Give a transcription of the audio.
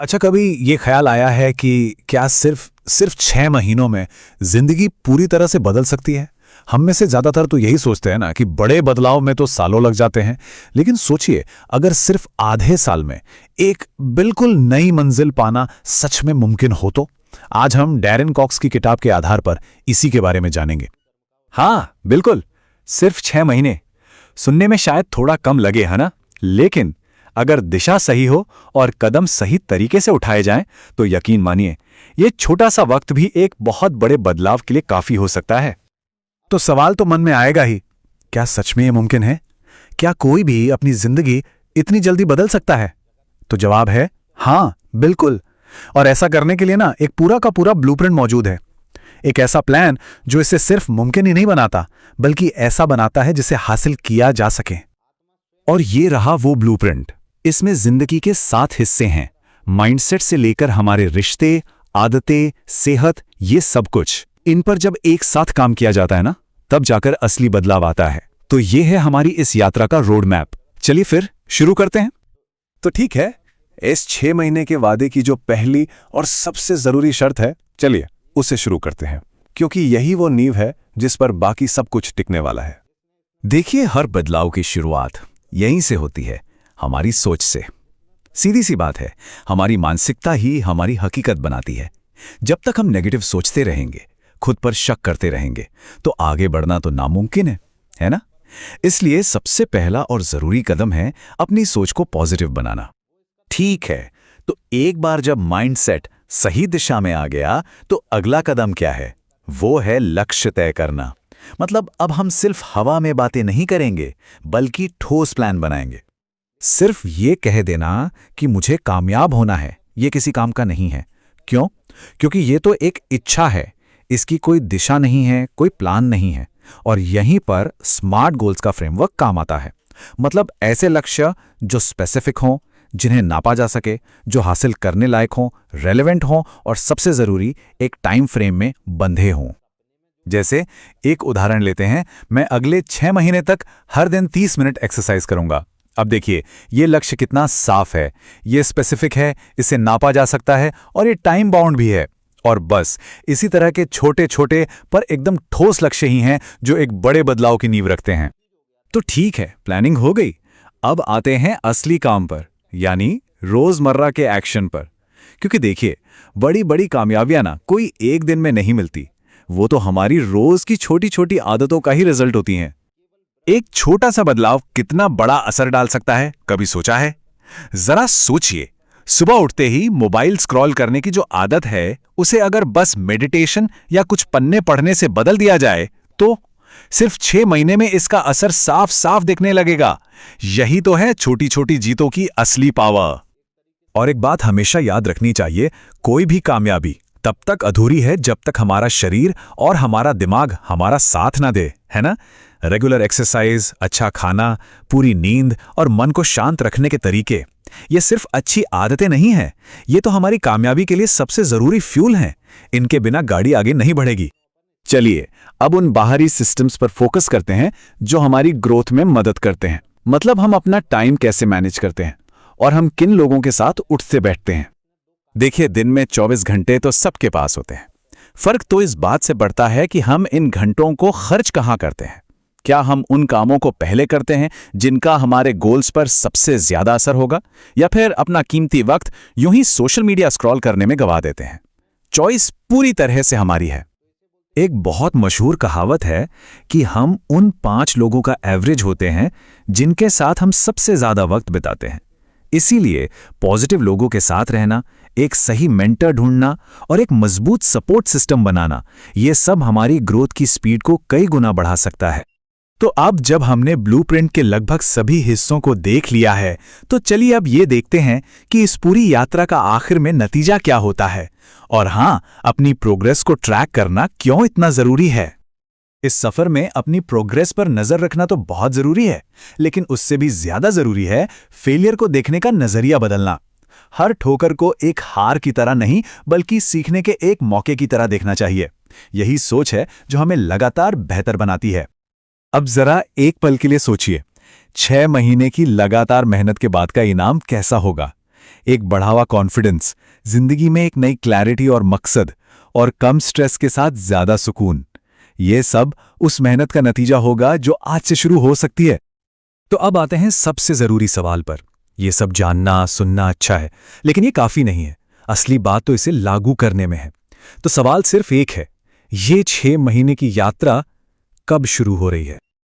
अच्छा, कभी ये ख्याल आया है कि क्या सिर्फ सिर्फ 6 महीनों में जिंदगी पूरी तरह से बदल सकती है? हम में से ज्यादातर तो यही सोचते हैं ना कि बड़े बदलाव में तो सालों लग जाते हैं। लेकिन सोचिए, अगर सिर्फ आधे साल में एक बिल्कुल नई मंजिल पाना सच में मुमकिन हो तो? आज हम डैरेन कॉक्स की किताब के आधार पर इसी के बारे में जानेंगे। हाँ बिल्कुल, सिर्फ 6 महीने। सुनने में शायद थोड़ा कम लगे, है ना? लेकिन अगर दिशा सही हो और कदम सही तरीके से उठाए जाएं, तो यकीन मानिए ये छोटा सा वक्त भी एक बहुत बड़े बदलाव के लिए काफी हो सकता है। तो सवाल तो मन में आएगा ही, क्या सच में ये मुमकिन है? क्या कोई भी अपनी जिंदगी इतनी जल्दी बदल सकता है? तो जवाब है हाँ, बिल्कुल। और ऐसा करने के लिए ना एक पूरा का पूरा ब्लूप्रिंट मौजूद है। एक ऐसा प्लान जो इसे सिर्फ मुमकिन ही नहीं बनाता, बल्कि ऐसा बनाता है जिसे हासिल किया जा सके। और ये रहा वो ब्लूप्रिंट। इसमें जिंदगी के 7 हिस्से हैं। माइंडसेट से लेकर हमारे रिश्ते, आदतें, सेहत, ये सब कुछ। इन पर जब एक साथ काम किया जाता है ना, तब जाकर असली बदलाव आता है। तो ये है हमारी इस यात्रा का रोड मैप। चलिए फिर शुरू करते हैं। तो ठीक है, इस 6 महीने के वादे की जो पहली और सबसे जरूरी शर्त है, चलिए उसे शुरू करते हैं, क्योंकि यही वो नींव है जिस पर बाकी सब कुछ टिकने वाला है। देखिए, हर बदलाव की शुरुआत यहीं से होती है, हमारी सोच से। सीधी सी बात है, हमारी मानसिकता ही हमारी हकीकत बनाती है। जब तक हम नेगेटिव सोचते रहेंगे, खुद पर शक करते रहेंगे, तो आगे बढ़ना तो नामुमकिन है ना? इसलिए सबसे पहला और जरूरी कदम है अपनी सोच को पॉजिटिव बनाना। ठीक है, तो एक बार जब माइंडसेट सही दिशा में आ गया, तो अगला कदम क्या है? वो है लक्ष्य तय करना। मतलब अब हम सिर्फ हवा में बातें नहीं करेंगे, बल्कि ठोस प्लान बनाएंगे। सिर्फ ये कह देना कि मुझे कामयाब होना है, ये किसी काम का नहीं है। क्यों? क्योंकि ये तो एक इच्छा है, इसकी कोई दिशा नहीं है, कोई प्लान नहीं है। और यहीं पर स्मार्ट गोल्स का फ्रेमवर्क काम आता है। मतलब ऐसे लक्ष्य जो स्पेसिफिक हों, जिन्हें नापा जा सके, जो हासिल करने लायक हों, रेलेवेंट हों और सबसे जरूरी एक टाइम फ्रेम में बंधे हों। जैसे एक उदाहरण लेते हैं, मैं अगले 6 महीने तक हर दिन 30 मिनट एक्सरसाइज करूंगा। अब देखिए, ये लक्ष्य कितना साफ है, ये स्पेसिफिक है, इसे नापा जा सकता है और ये टाइम बाउंड भी है। और बस इसी तरह के छोटे छोटे पर एकदम ठोस लक्ष्य ही हैं जो एक बड़े बदलाव की नींव रखते हैं। तो ठीक है, प्लानिंग हो गई। अब आते हैं असली काम पर, यानी रोजमर्रा के एक्शन पर। क्योंकि देखिए, बड़ी बड़ी कामयाबियां ना कोई एक दिन में नहीं मिलती, वो तो हमारी रोज की छोटी छोटी आदतों का ही रिजल्ट होती हैं। एक छोटा सा बदलाव कितना बड़ा असर डाल सकता है, कभी सोचा है? जरा सोचिए, सुबह उठते ही मोबाइल स्क्रॉल करने की जो आदत है, उसे अगर बस मेडिटेशन या कुछ पन्ने पढ़ने से बदल दिया जाए, तो सिर्फ 6 महीने में इसका असर साफ साफ दिखने लगेगा। यही तो है छोटी छोटी जीतों की असली पावर। और एक बात हमेशा याद रखनी चाहिए, कोई भी कामयाबी तब तक अधूरी है जब तक हमारा शरीर और हमारा दिमाग हमारा साथ ना दे, है ना? रेगुलर एक्सरसाइज, अच्छा खाना, पूरी नींद और मन को शांत रखने के तरीके, ये सिर्फ अच्छी आदतें नहीं हैं, ये तो हमारी कामयाबी के लिए सबसे जरूरी फ्यूल हैं। इनके बिना गाड़ी आगे नहीं बढ़ेगी। चलिए अब उन बाहरी सिस्टम्स पर फोकस करते हैं जो हमारी ग्रोथ में मदद करते हैं। मतलब हम अपना टाइम कैसे मैनेज करते हैं और हम किन लोगों के साथ उठते बैठते हैं। देखिए, दिन में 24 घंटे तो सबके पास होते हैं। फर्क तो इस बात से पड़ता है कि हम इन घंटों को खर्च कहाँ करते हैं। क्या हम उन कामों को पहले करते हैं जिनका हमारे गोल्स पर सबसे ज्यादा असर होगा, या फिर अपना कीमती वक्त यूं ही सोशल मीडिया स्क्रॉल करने में गवा देते हैं? चॉइस पूरी तरह से हमारी है। एक बहुत मशहूर कहावत है कि हम उन 5 लोगों का एवरेज होते हैं जिनके साथ हम सबसे ज्यादा वक्त बिताते हैं। इसीलिए पॉजिटिव लोगों के साथ रहना, एक सही मेंटर ढूंढना और एक मजबूत सपोर्ट सिस्टम बनाना, ये सब हमारी ग्रोथ की स्पीड को कई गुना बढ़ा सकता है। तो अब जब हमने ब्लूप्रिंट के लगभग सभी हिस्सों को देख लिया है, तो चलिए अब ये देखते हैं कि इस पूरी यात्रा का आखिर में नतीजा क्या होता है। और हाँ, अपनी प्रोग्रेस को ट्रैक करना क्यों इतना जरूरी है। इस सफर में अपनी प्रोग्रेस पर नजर रखना तो बहुत जरूरी है, लेकिन उससे भी ज्यादा जरूरी है फेलियर को देखने का नजरिया बदलना। हर ठोकर को एक हार की तरह नहीं, बल्कि सीखने के एक मौके की तरह देखना चाहिए। यही सोच है जो हमें लगातार बेहतर बनाती है। अब जरा एक पल के लिए सोचिए, 6 महीने की लगातार मेहनत के बाद का इनाम कैसा होगा? एक बढ़ावा कॉन्फिडेंस, जिंदगी में एक नई क्लैरिटी और मकसद, और कम स्ट्रेस के साथ ज्यादा सुकून। ये सब उस मेहनत का नतीजा होगा जो आज से शुरू हो सकती है। तो अब आते हैं सबसे जरूरी सवाल पर। ये सब जानना सुनना अच्छा है, लेकिन ये काफी नहीं है। असली बात तो इसे लागू करने में है। तो सवाल सिर्फ एक है, ये 6 महीने की यात्रा कब शुरू हो रही है?